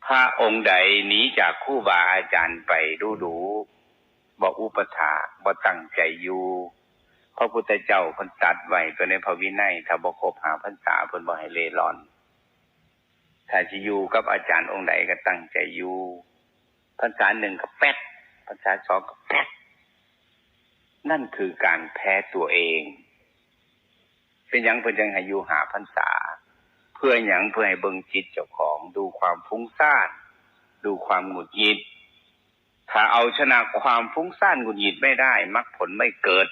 พระองค์ใดหนีจากครูบาอาจารย์ไปดูบ่อุปถากบ่ตั้งใจอยู่พระพุทธเจ้าเพิ่นตรัสไว้ตัวในพระวินัยถ้าบ่ครบ5 พรรษาเพิ่นบ่ให้เร่ร่อนถ้าสิอยู่กับอาจารย์องค์ใดก็ตั้งใจอยู่พรรษา1ก็แป๊ดพรรษา2ก็แป๊ดนั่นคือการแพ้ตัวเองเป็นหยังเพิ่นจังให้อยู่5 พรรษาเพื่อหยังเพื่อให้เบิ่งจิตเจ้าของดูความฟุ้งซ่านดูความหงุดหงิดถ้าเอาชนะความฟุ้งซ่านหงุดหงิดไม่ได้มรรคผลไม่เกิด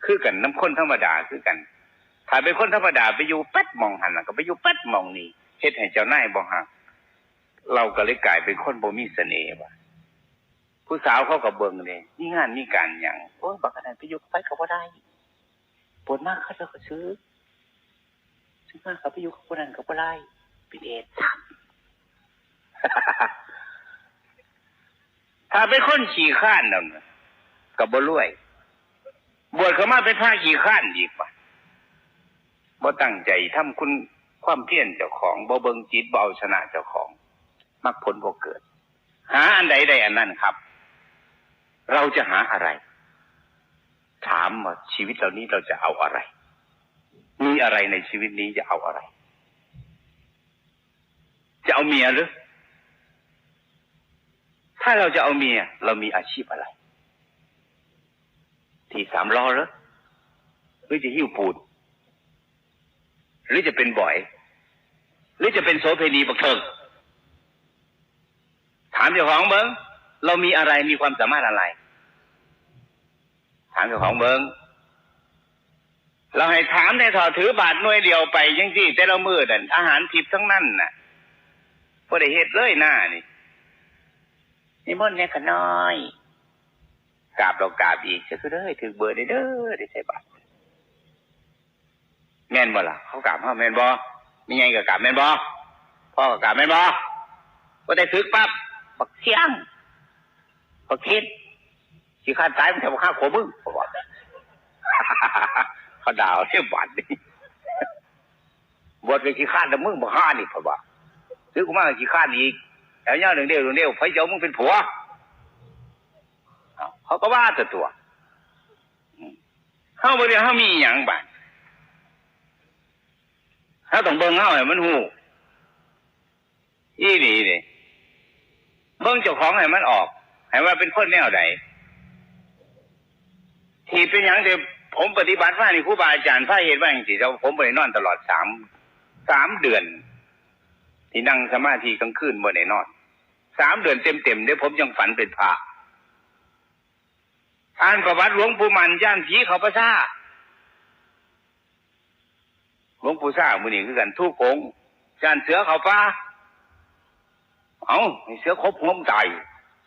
คือกันน้ำคนธรรมดาคือกันถ้าเป็นคนธรรมดาไปอยู่แป๊ดมองหันก็ไปอยู่แป๊ดมองนี่เฮ็ดให้เจ้านายบ่ฮักเราก็เลยกลายเป็นคนบ่มีเสน่ห์ว่ะผู้สาวเขาก็เบิ่งเลยมีงานมีการหยังโอ้ยบักอันนั้นไปอยู่ไปก็บ่ได้ปวดมากเขาจะก็ซื้อมากเขาไปอยู่กับคนนั้นก็บ่ได้เป็นเอดถ้าเป็นคนขี้ข้านนั่นก็บ่รวยบวชเข้ามาเป็นพระขี้ข้านอีกว่ะบ่ตั้งใจทำคุณความเพียรเจ้าของบ่เบิ่งจิตบ่เอาชนะเจ้าของมรรคผลบ่เกิดหาอันใดได้อันนั้นครับเราจะหาอะไรถามว่าชีวิตเรานี้เราจะเอาอะไรมีอะไรในชีวิตนี้จะเอาอะไรจะเอาเมียหรือถ้าเราจะเอาเมียเรามีอาชีพอะไรที่3 ล้อหรือจะหิ้วปูนหรือจะเป็นบ่อยหรือจะเป็นโสเภณีบักเทิงถามเจ้าของเบิ้งเรามีอะไรมีความสามารถอะไรถามเจ้าของเบิ้งเราให้ถามในถอดถือบาทหน่วยเดียวไปยังที่แต่ละมื้อนั่นอาหารทิพย์ทั้งนั้นน่ะบ่ได้เฮ็ดเลยหน้านี่นิมนต์เนี่ยก็น้อยกราบเรากราบอีกจะคือเด้อถือเบอร์ได้เด้อได้ใส่บาตรแม่นบ่ล่ะเขากราบเฮาแม่นบ่มีไงก็กราบแม่นบ่พ่อก็กราบแม่นบ่บ่ได้ถึกปั๊บบักเสียงบักคิดสิขาดตายมันแถวข้าโคมึงบ่ว่าเขาดาวเที่ยวบาดนี่บวชเป็นขี้ข้านแต่มึงบ่ห้านี่เพราะว่าซื้อกูมาขี้ข้านอีกแล้วย่าเรื่องเดียวไฟเจ้ามึงเป็นผัวเขาก็ว่าตัวเขาบ่ได้เขามีอย่างบ้างถ้าต้องเบิ่งเขาให้มันหูอีนี่เลยเบิ่งเจ้าของให้มันออกให้ว่าเป็นคนแนวใดที่เป็นอย่างที่ผมปฏิบัติว่านี่ครูบาอาจารย์พาเหตุว่าอย่างที่ผมไปนอนตลอด3 เดือนที่นั่งสมาธิกลางคืนบ่ได้นอน3 เดือนเต็มเดี๋ยวผมยังฝันเป็นพระอ่านประวัติหลวงปู่มันย่านผีเขาประชาหลวงปู่ซ่ามื้อนี้คือกันทุกองค์ย่านเสือเขาป่าเสือครบหัวมึงตาย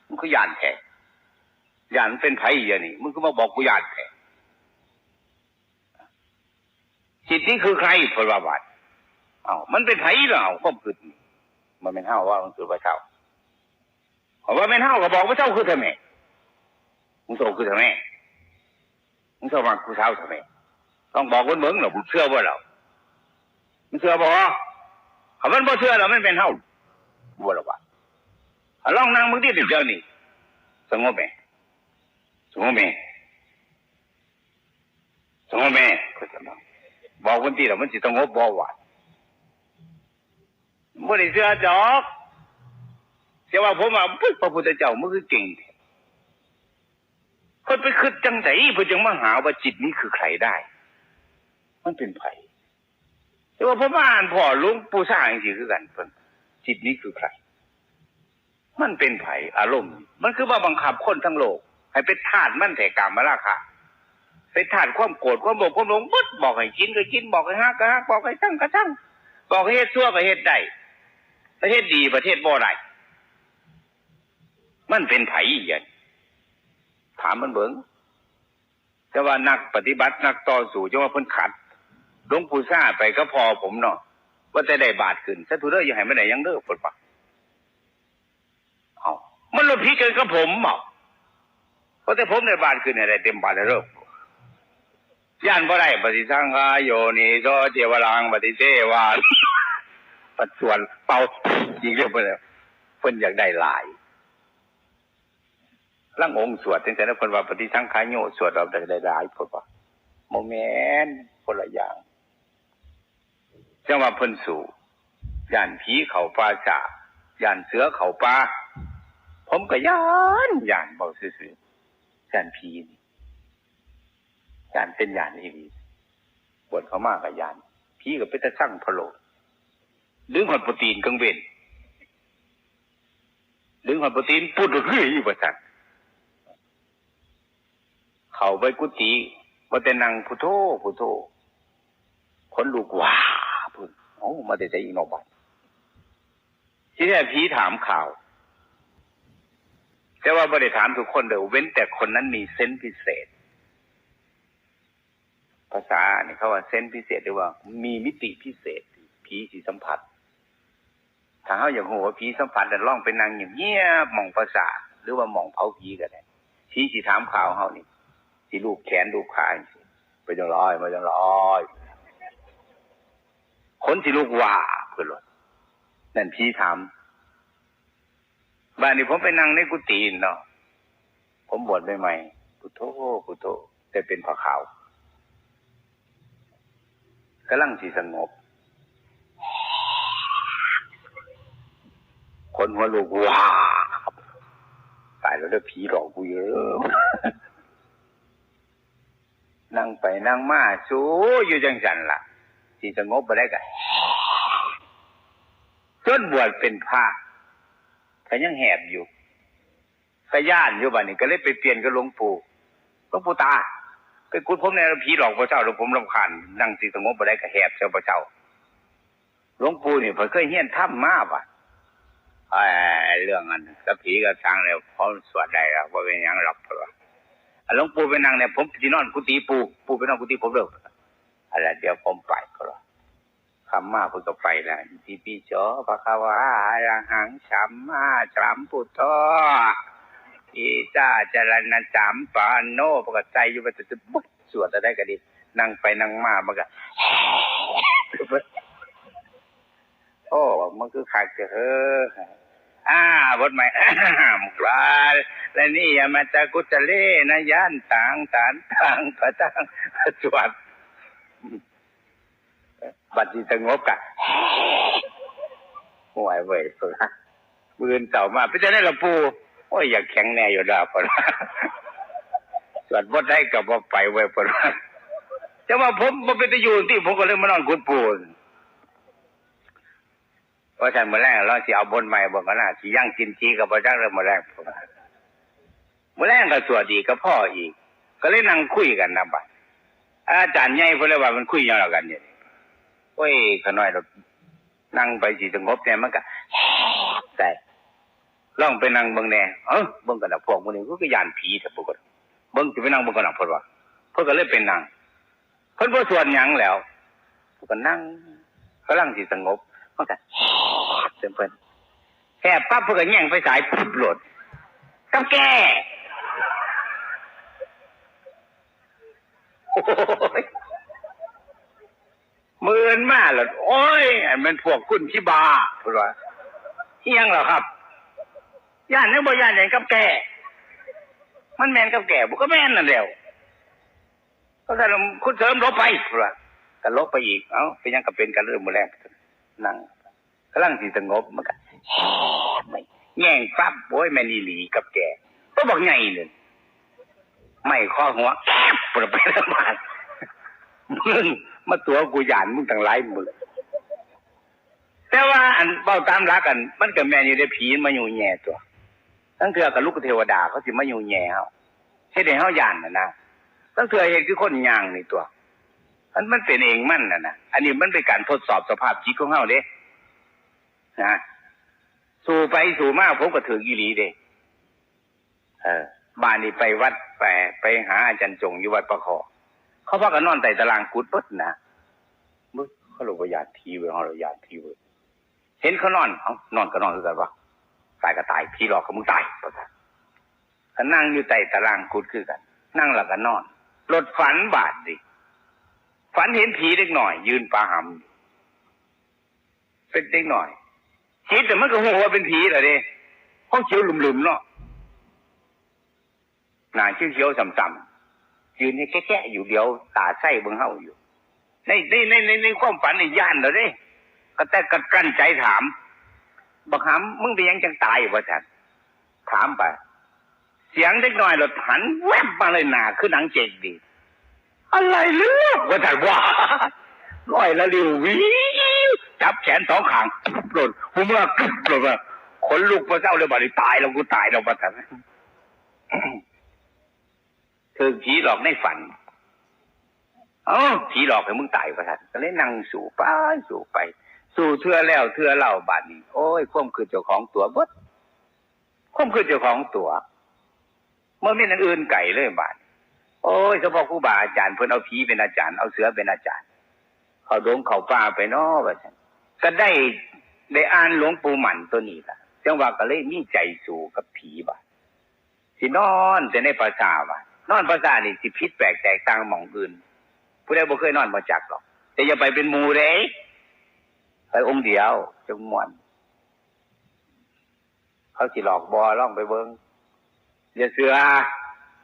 มึงคือย่านแท้ย่านเป็นไผอย่างนี้มึงก็มาบอกกูย่านแท้จิตนี้คือใครพระบาทมันเป็นไผเหรอความคิดมันเป็นเฮาว่ามันคือพระเจ้าว่าเป็นเฮาก็บอกพระเจ้าคือทำไมมึงโตคือทำไมมึงชอบมากูเช้าทำไมต้องบอกคนเมืองหรอมึงเชื่อว่าเรามึงเชื่อบอกมันบ่เชื่อเราไม่เป็นเฮาบัวละว่าลองนั่งมึงที่ติดเจ้านี่สงบไหมสงบไหมสงบไหมก็จะบอกคนที่เรามันสิสงบบ่ว่าบ่ได้เชื่อจอกเชื่อว่าผมว่าพระพุทธเจ้ามันคือเก่งเพิ่นไปคิดจังไดเพิ่นจึงมาหาว่าจิตนี้คือใครได้มันเป็นไผแต่ว่าผมอ่านพ่อหลวงปู่ซ่าจังซี่คือกันเพิ่นจิตนี้คือใครมันเป็นไผอารมณ์มันคือว่าบังคับคนทั้งโลกให้เป็นทาสมันแต่กามราคะเป็นทาสความโกรธความโลภความหลงปึ๊ดบอกให้กินก็กินบอกให้ฮักก็ฮักบอกให้ชั่งก็ชั่งบอกให้เฮ็ดชั่วก็เฮ็ดได้ประเทศดีประเทศบ่ได้มันเป็นไผอย่างถามมันเบิ่งแต่ว่านักปฏิบัตินักต่อสู้จังว่าเพิ่นขัดหลวงปู่ซ่าไปก็พอผมเนาะว่าจะได้บาทขึ้นซะทุเด้ออย่าให้มันได้ยังเด้อพุ่นป่ะมันลดพิกันกับผมเพราะแต่ผมได้บาทขึ้นได้เต็มบาทแล้วเด้อย่านบ่ได้ปฏิสังขายโยนิโสเทวรังปฏิเสวา ปัดส่วนเป่าอีกเรื่องไปแล้วเพิ่นอยากได้หลายร่างองค์สวดตั้งแต่นั้นเพิ่นว่าปฏิสังขารโยสวดเราได้หลายเพิ่นว่าโมเมนต์คนละอย่างจังว่าเพิ่นสู่ย่านผีเข้าป่าจ่าย่านเสือเข้าป่าผมก็ย่านเบาซื่อๆย่านผีนี่ย่านเป็นย่านอีหลีปวดเขามากกับย่านผีก็เป็นตะสั่งพะโลดึงหอดโปรตีนกังเว้นดึงหอดโปรตีนพูดเรื่อยๆว่าซั่นเข้าไปกุฏิบ่แต่นั่งพุทโธพุทโธคนลูกว้าพุ่นเอ้ามาได้ใจอีกนอกบ้านที่แท้ผีถามข่าวแต่ว่าบ่ได้ถามทุกคนเด้อเว้นแต่คนนั้นมีเซนส์พิเศษภาษานี่เขาว่าเซนส์พิเศษหรือว่ามีมิติพิเศษผีสิสัมผัสถ้าเฮาอยากรู้ว่าผีสัมผัสแล้วลองไปนั่งเงียบๆมองภาษาหรือว่ามองเผาผีก็ได้ผีสิถามข่าวเฮานี่สิลูบแขนลูบขาจังซี่ไปจังร้อยมาจังร้อยคนสิลูกว่าเพิ่นว่านั่นผีถามบ้านนี้ผมไปนั่งในกุฏิเนาะผมบวชใหม่ๆพุทโธพุทโธแต่เป็นผ้าขาวกำลังสิสงบคนหัวลูกว้าตายแล้วเด้อผีหลอกกูเยอะนั่งไปนั่งมาสู้อยู่จังซั่นล่ะสิสงบบ่ได้ก็จนบวชเป็นพระก็ยังแหบอยู่ก็ย่านอยู่บัดนี้ก็เลยไปเปลี่ยนกับหลวงปู่ตาไปกุดผมในผีหลอกพระเจ้าแล้วผมรำคาญนั่งสิสงบบ่ได้ก็แหบเจ้าพระเจ้าหลวงปู่นี่เพิ่นเคยเฮียนธรรมมาป่ะเรื่องนั้นกับผีกับช้างแล้วพอสวดได้แล้วบ่เป็นหยังหรอกเพิ่นว่าหลวงปู่ไปนั่งเนี่ยผมสินอนกุฏิปู่ไปนอนกุฏิผมเด้ออะไรเดี๋ยวผมไปก็แล้วคำมาเพิ่นก็ไปแล้วที่พี่โสภะคะวะอะระหังสัมมาสัมพุทโธอิจาจรณะสัมปันโนปกติอยู่ว่าจะบุ๊สวดได้ก็ดีนั่งไปนั่งมามันก็โอ้มันคือขาดเฮ้อบทใหม่กลาและนี่ยามาจากกุศเลนะย่านต่างพระต่างสวดบัดนี้สงบกะห่วยเว้ยสุดฮะปืนเต่ามาไปจะได้ละปูโอ้ยอยากแข็งแน่อยู่ดาพอละสวดบทได้กับบ่ไปไว้พอละจะว่าผมบ่เป็นตะอยู่ที่ผมก็เลยมานอนกุดปูนเพราะฉะนั้นมื้อแรกเราสิเอาบทใหม่บ่กันน่ะสิย่างกินชีกับบ่จักเริ่มมื้อแรกมื้อแรกก็สวดดีกับพ่ออีกก็เลยนั่งคุยกันนะบัดอาจารย์ใหญ่เพิ่นเลยว่ามันคุยหยังแล้วกันเนี่ยโอ้ยขน้อยเรานั่งไปสิสงบเนี่ยมันก็ได้ลองไปนั่งเบิ่งแน่เบิ่งกันน่ะพวกมื้อนี้ก็ย่านผีแท้ปกติเบิ่งสิไปนั่งเบิ่งกันน่ะเพิ่นว่าเพิ่นก็เลยไปนั่งเพิ่นบ่สวดหยังแล้วเพิ่นก็นั่งกำลังสิสงบมันก็เพิ่นแค่ปั๊บเพิ่นก็แย่งไฟฉายปุ๊บโหลดกับแกมือนมาแล้วโอ้ยมันพวกคุณที่บาพูดว่าเฮียงเหรอครับย่านนึกบ่ย่านอย่างกับแก่มันแม่นกับแก่บุก็แม่นนั่นแล้วก็ถ้าคุณเสริมลบไปพูดว่าก็ลบไปอีกเป็นยังกับเป็นกันเริ่มมือแรกนั่งกำลังสิสงบมันก็ไม่แง่งปั๊บโอ้ยแม่นีหลีกับแก่ก็บอกไงเลยไม่ข้อหัวปวดไปทั้งบ้านมึงมาตัวกูหยานมึงตั้งหลายมือแต่ว่าอันเบ้าตามรักกันมันกับแม่อยู่ในผีมาอยู่แย่ตัวตั้งเถื่อกับลูกเทวดาเขาสิมาอยู่แย่เขาให้ได้เขาหยานนะตั้งเถื่อเห็นคือคนย่างในตัวมันเป็นเองมั่นนะอันนี้มันเป็นการทดสอบสภาพจิตของเขาเด้นะสู่ไปสู่มาผมก็ถืออีหลีเด้บ้านนี้ไปวัดไปหาอาจารย์จงอยู่วัดประคอเขาพากันนอนใต้ตารางกุดปึ๊ดนะมึงเขาเราอยากทีเว้ยเราอยากทีเว้ยเห็นเขานอนนอนก็นอนคือกันวะตายก็ตายพี่หลอกกับมึงตายเขานั่งอยู่ใต้ตารางกุดคือกันนั่งแล้วก็นอนรถฝันบาดดิฝันเห็นผีเล็กหน่อยยืนปาหำ เป็นเด็กหน่อยคิดแต่มันก็หัวเป็นผีเหรอเด้ห้องเขียวหลุมๆเนาะหน้าเขียวๆส่ำๆยืนแค่ๆอยู่เดียวตาใส่เบิ่งเฮาอยู่ในความฝันในย่านเหรอเด้ก็แต่กลั้นใจถามบักหำมึงเป็นยังจังตายบ่ท่านถามไปเสียงเด็กน้อยรถหันแวบมาเลยหนาคือหนังเจกดีอะไรเลือกว่าท่านว่าร้อยละริววิวจับแขนสองข้างหล่นหัวกึ๊บหล่นมาขนลุกมาเจ้าเลยบอกตายแล้วกูตายแล้วว่าท่านคือผีหลอกในฝันผีหลอกให้มึงตายว่าท่านก็เลยนั่งสู่ไปสู่เทื่อแล้วเทื่อเล่าบาดนี้โอ้ยความคือเจ้าของตัวบดความคือเจ้าของตัวเมื่อไม่นั่นอื่นไก่เลยบาดโอ้ยเฉพาะครูบาอาจารย์เพิ่นเอาผีเป็นอาจารย์เอาเสือเป็นอาจารย์เขาดงเขาป่าไปเนาะว่าซั่นก็ได้อ่านหลวงปู่หมั่นตัวนี้ล่ะจังว่าก็เลยมีใจสู่กับผีบาดสินอนแต่ในภาษาว่านอนภาษานี่สิผิดแปลกแตกต่างหม่องอื่นผู้ใดบ่เคยนอนบ่จักหรอกแต่อย่าไปเป็นหมู่เด้ไปองค์เดียวจังม่วนเขาสิหลอกบ่ลองไปเบิ่งอย่าเสือ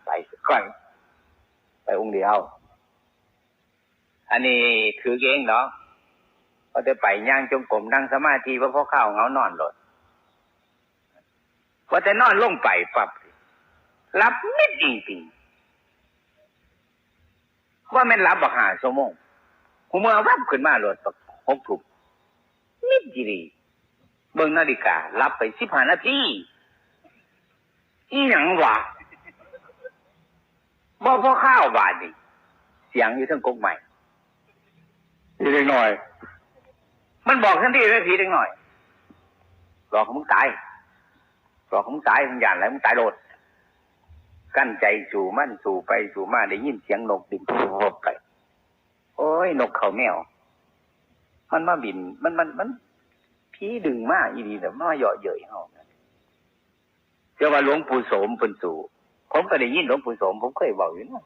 ไปก่อนไปองค์เดียวอันนี้ถือเองเนาะก็จะไปย่างจงกรมนั่งสมาธิเพราะพ่อข้าวเหงานอนหลดว่าแต่นอนลงไปปับรับนิดจริงๆว่าแม่นรับบักหาชั่วโมงหัวเมื่อวับขึ้นมาหลดปัก6 ทุ่มนิดจีรีเบิ่งนาฬิการับไป15 นาทีอีหยังวะบ่พอข้าวบาดนี่เสียงอยู่ทั้งกกใหม่เล็กหน่อยมันบอกทันทีเลยผีเล็กหน่อยหลอกมึงตายมึงย่านอะไรมึงตายโลดกั้นใจสู่มันสู่ไปสู่มาได้ยินเสียงนกบินพบไปโอ้ยนกเขาแมวมันมาบินมันผีดึงมาอีดีแต่มาเหยาะเย้ยเฮาเชื่อว่าหลวงปู่โสมเพิ่นสู่ผมก็ได้ยินหลวงปู่โสมผมเคยบอกอยู่นะ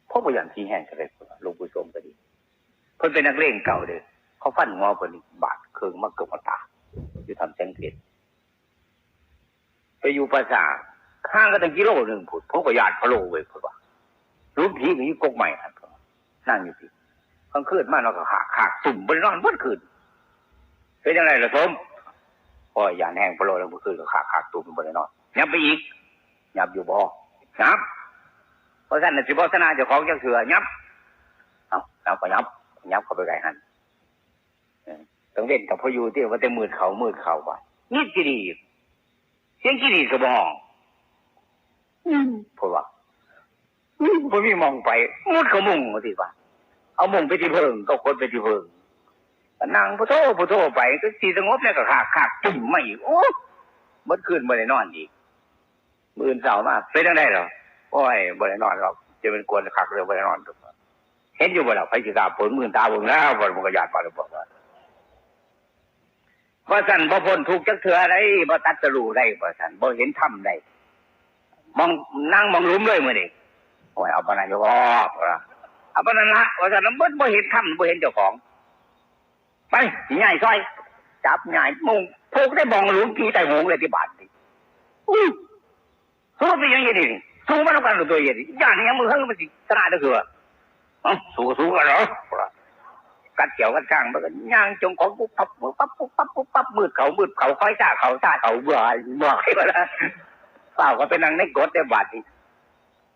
พวกอย่างที่แห้งกันเลยหลวงปู่โสมก็ดีเพิ่นเป็นนักเลงเก่าเด้อเขาฟันงอเพิ่นบาดเคืองมาเกือบมาตาอยู่ทำแสงเพชรไปอยู่ภาษาข้างก็ตั้งกิโลนึงพุ่นผมก็ญาติพะโลเว้ยพุ่นว่ารู้ผีก็อยู่กกใหม่ครับนั่งอยู่ที่กลางคืนมาเนาะก็ขากตุ่มบ่ได้นอนบ่คืนเป็นจังไดล่ะโสมโอ้ยย่านแห้งพะโลแล้วบ่คืนก็ขากตุ่มบ่ได้นอนยับไปอีกยับอยู่บ่ยับเพราะฉะนั้นสิบ่สนาเจ้าของจังเถื่อยับเอาก็ยับเข้าไปไกลหันต้องเล่นกับพยูที่ว่าแต่มืดเขาว่านี่จีดีเสียงจีดีก็บ่ห้องเพราะว่าบ่มีมองไปมุดเขามุ่งว่าสิว่าเอามุ่งไปที่เพิงก็คนไปที่เพิงนั่งพุทโธไปก็สิสงบแล้วก็ขากตุ่มมาอีกโอ้เมื่อคืนบ่ได้นอนอีกมื้อเช้ามาเป็นจังได๋เหรอโอ้ยบ่ได้นอนหรอกจะเป็นกวนคักเลยบ่ได้นอนเห็นอยู่บ่ล่ะไผสิตาผลมื่นตาเบิ่งแล้วบ่มันก็ญาติบ่ได้บอกว่าซั่นบ่พ้นทุกข์จักเทื่อใดบ่ตัดสรู้ได้ว่าซั่นบ่เห็นธรรมได้มองนั่งมองหลุมเลยมื้อนี้โอ้ยเอาปานนั้นอยู่บ่เอาปานนั้นละว่าซั่นบ่เห็นธรรมบ่เห็นเจ้าของไปสิย้ายซอยจับย้ายมุงพกได้มองหลุมผีใต้หงเลยที่บ้านนี่สู้ไปยังไงนี่สู้มาแล้วกันตัวเย็นย่านยังมือเฮิงมันสิชนะได้คือสู้กันเหรอกัดเกี่ยวกันข้างมันก็ย่างจงของปุ๊บปั๊บมืดเขาค่อยซ่าเขาเบื่อให้มาแล้วเปล่าก็เป็นนางในกดได้บาดนี่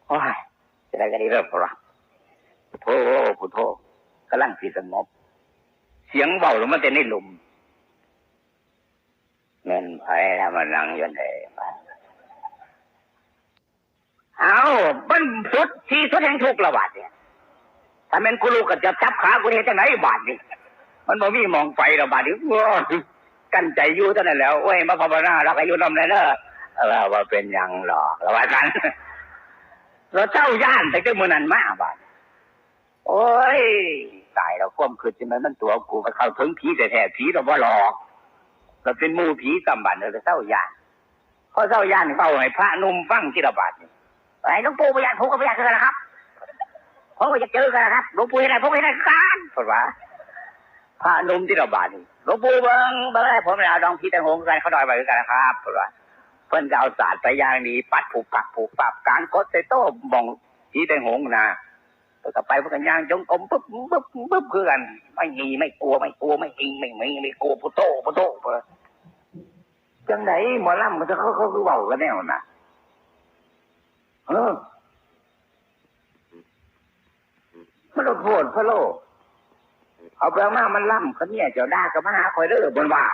โอ้ยจะได้กันดีเริ่มปะพุทโธกำลังสิสงบเสียงเบาลงมาแต่ในลมเงินไผ่ทำมันนั่งอยู่ไหนเอามันสุดที่สุดแห่งทุกข์ละบาดเนี่ยถ้าแม่นกูรู้ก็จะจับขากูเห็นจังไหนบาดนี่มันบ่มีมองไฟละบาดนี่กั้นใจอยู่เท่านั้นแล้วโอ้ยมาภาวนาเราก็อยู่นำได้เด้อว่าเป็นหยังหรอกละว่ากันเราเจ้าย่านแต่ก็มื้อนั้นมาบาดโอ้ยตายแล้วความคิดที่มันตัวกูก็เข้าถึงผีแท้ๆผีเราบ่หลอกเราเป็นหมู่ผีกำบัดเราเจ้าย่านพอเจ้าย่านเฝ้าให้พระนุ่มฟังที่ระบาดนี่ไอ้หลวงปู่บ่ย่านผมก็บ่ย่านคือกันนะครับผมก็จะเจอกันนะครับหลวงปู่ให้ได้ผมให้ได้กันเพราะว่า พระนุ่มที่เราบาดนี่หลวงปู่เบิ้งได้ผมแล้วดองพี่แตงโมกันเขาดอยไปกันนะครับเพิ่นจะเอาศาสตร์ไปอย่างนี้ปัดผูกปักการกดใส่โต๊ะมองพี่แตงโมนะก็ไปพวกกันย่างจงกรมปุ๊บคือกันไม่กลัวไม่หิงไม่กลัวพุทโธจังไหนหมอลำมันจะเขาคือเบากันแน่น่ะมันโหดพะโลเอาไปมามันล่ำเขาเนี่ยเจ้าด่ากับมาหาคอยเด้อบนว่า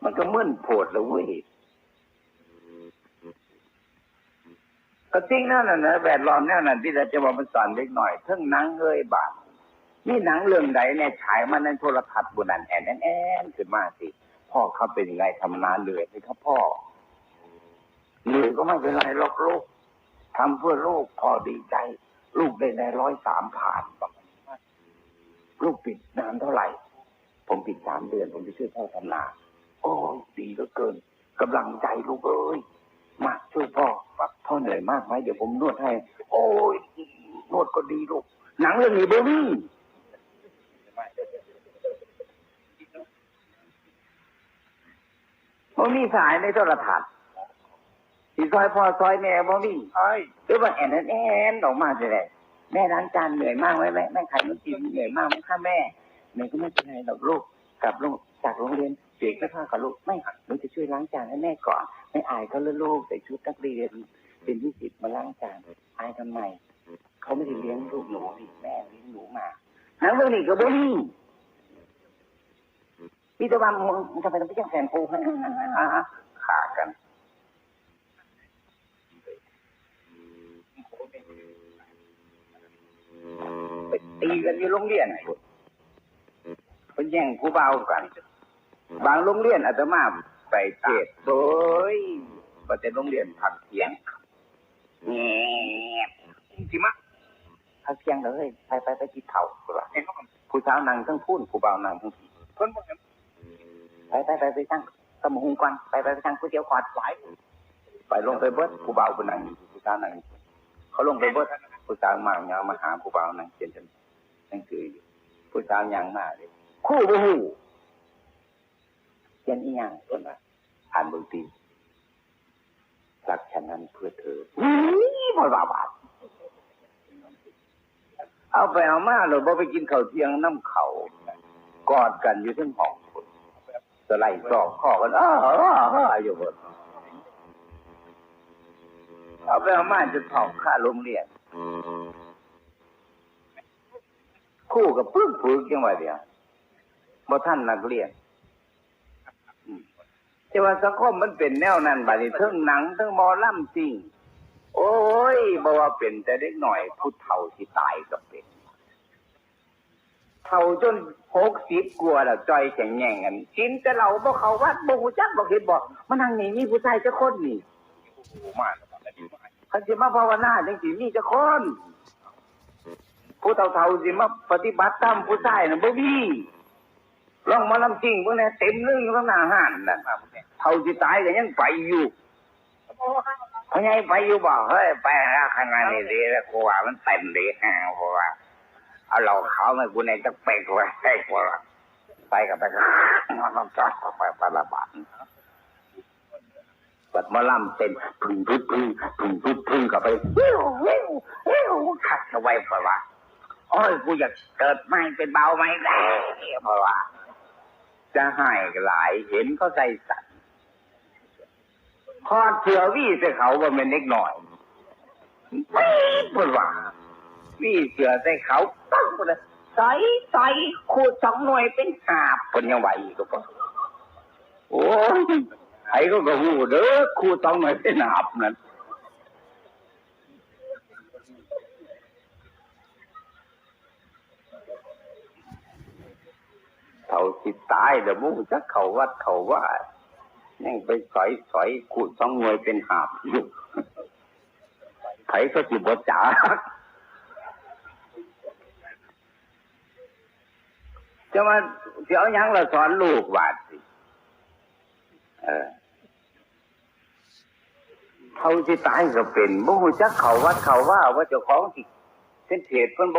มันก็มึนโผดเลยเว้ยก็จริงนั่นนะแวดล้อมแน่นั่นที่เราจะบอกมันสอนเล็กหน่อยเท่งหนังเอ้ยบาทนี่หนังเรื่องใดเนี่ยฉายมาในโทรทัศน์บุนันแอนขึ้นมาสิพ่อเขาเป็นยังไงทำนานเลยสิครับพ่อเหนื่อยก็ไม่เป็นไรหรอกลูกทำเพื่อลูกพ่อดีใจลูกได้ใน103 ผ่านลูกปิดนานเท่าไหร่ผมปิด3 เดือนผมจะช่วยพ่อทำนาโอ้ดีเหลือเกินกำลังใจลูกเอ้ยมาช่วยพ่อพ่อเหนื่อยมากไหมเดี๋ยวผมนวดให้โอ้ยนวดก็ดีลูกหนังเรื่องนี้เบอร์นี่บ่มีสายในโทรทัศน์ที่ซอยพ่อซอยแม่บ่มีหรือว่าแอนออกมาจะได้แม่ล้างจานเหนื่อยมากไหมแม่ขายขนมจีนเหนื่อยมากไหมค่ะแม่ก็ไม่เป็นไรหรอกลูกกลับลูกจากโรงเรียนเด็กไม่พากับลูกไม่หนูจะช่วยล้างจานให้แม่ก่อนไม่อายเขาเลยลูกใส่ชุดนักเรียนเป็น20มาล้างจานอายทำไมเขาไม่ได้เลี้ยงลูกหนูนี่แม่เลี้ยงหนูมาหนังเรื่องนี้ก็บ่มีแต่ว่ามึงทำไมต้องไปแย่งแฟนกูขากันไปตีกันอยู่โรงเรียนไปแย่งกูเบากันบางโรงเรียนอาตมาไปเทศโดยประเทศโรงเรียนผักเถียงเงียบจริงมั้ยผักเถียงเลยไปกินเผาผู้สาวนั่งทั้งพูนผู้บ่าวนั่งทั้งผีไปตั้งสมหุงก่อนไปตั้งก๋วยเตี๋ยวขวดไหวไปลงไปเบิดผู้บ่าวผู้นั่งผู้สาวนั่งเขาลงไปเบิดผู้สาวมาเงามาหาผู้บ่าวนั่งเขียนหนังสืออยู่ผู้สาวยังมาเลยคู่บ่ฮู้เขียนอีหยังต้นว่าอ่านเบิ่งตีรักฉันนั้นเพื่อเธอบ่บาดเอาไปเอามาเลยบ่ไปกินข้าวเที่ยงน้ำเขากอดกันอยู่ทั้งห้องสไลด์ซอกข้อกันอยู่หมดเอาไปเอามาจะถอกค่าโรงเรียนคู่กับปึ้งฝึกยังไงเดียวบ่ท่านนักเรียนแต่ว่าสังคมมันเป็นแนวนั้นบัดนี้ทั้งหนังทั้งหมอลำจริงโอ้ยบ่ว่าเป็นแต่เด็กหน่อยผู้เฒ่าที่ตายก็เป็นเฒ่าจน60กว่าแล้วจ้อยแข็งแย่งกันกินแต่เหล้าบ่เข้าวัดบ่ฮู้จักบ่เฮ็ดบ่มานั่งนี่มีผู้ชายจักคนนี่มาคันสิมาภาวนาจังสิมีจักคนผู้เฒ่าๆสิมาปฏิบัติธรรมผู้ชายน่ะบ่มีลองมาลำจริงพวกนี้เต็มนึงอยู่ข้างหน้าห้านน่ะเฒ่าสิตายก็ยังไปอยู่พญายไปอยู่บ่เฮ้ยไปหาข้างหน้านี่ดีแล้วกูว่ามันเต็มดีฮะเพราะว่าเอาเหล้าขาวมากูในจักเป๊กไว้ให้กูว่าไปกับไปน้ำจ้าไปปละบาทบัดมาล่ำเต็มพึ่งกับไปขัดเอาไว้เพราะว่าโอ้ยกูอยากเกิดไม่เป็นเบาไม่ได้เพราะว่าจะให้หลายเห็นเขาใส่สัตว์พอเถื่อวี่ใส่เขาว่าเป็นเล็กหน่อยเพราะว่าวี่เสือใส่เขาตั้งเลยใส่ขูด2 หน่วยเป็นหาบคนยังไหวก็พอโอ้ยใครก็หูเด้อขูด2 หน่วยเป็นหาบนั่นเขาสิตายเดี๋ยวมูจะเขาวัดเขาว่ายังไปสอยขูด2 หน่วยเป็นหาบอยู่ไผก็สิบ่จ๋าจะมาเสียวยังเราสอนลูกวาดสิเขาสิตายก็เป็นบ่ฮู้จักเขาวัดเขาว่าเจ้าของสิเป็นเทศเพิ่น